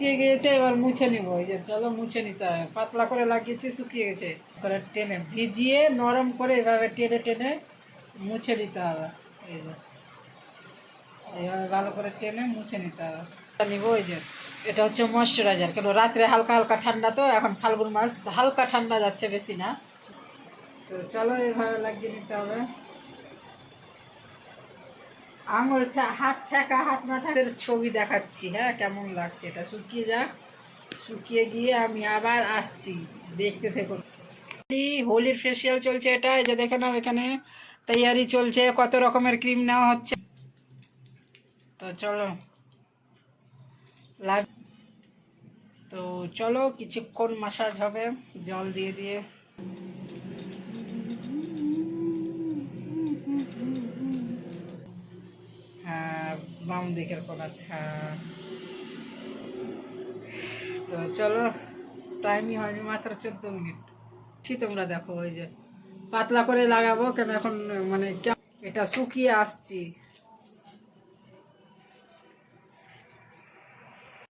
শুকিয়ে গিয়েছে, এবার মুছে নিব। এই যে চলো মুছে নিতে হবে, পাতলা করে লাগিয়েছি, শুকিয়ে গেছে, করে টেনে ভিজিয়ে নরম করে এভাবে টেনে টেনে মুছে নিতে হবে। এই যে এইভাবে ভালো করে টেনে মুছে নিতে হবে। নিব ওই যে এটা হচ্ছে ময়শ্চারাইজার, কেন রাত্রে হালকা হালকা ঠান্ডা, তো এখন ফাল্গুন মাস হালকা ঠান্ডা যাচ্ছে, বেশি না। তো চলো এইভাবে লাগিয়ে নিতে হবে। আঙুল হাত ঠেকা, হাত না ঠেকার ছবি দেখাচ্ছি, হ্যাঁ কেমন লাগছে। এটা শুকিয়ে যাক, শুকিয়ে গিয়ে আমি আবার আসছি, দেখতে থেকো। হোলির ফেসিয়াল চলছে, এটা এই যে দেখে নাও, এখানে তৈয়ারি চলছে, কত রকমের ক্রিম নেওয়া হচ্ছে। তো চলো লাগ তো চলো কিছুক্ষণ মাসাজ হবে জল দিয়ে দিয়ে। হ্যাঁ, বাম দিকের কোনাতে, হ্যাঁ। তো চলো, টাইমই হয়নি, মাত্র 14 মিনিট। তোমরা দেখো, ওই যে পাতলা করে লাগাবো, কেন এখন মানে এটা শুকিয়ে আসছি।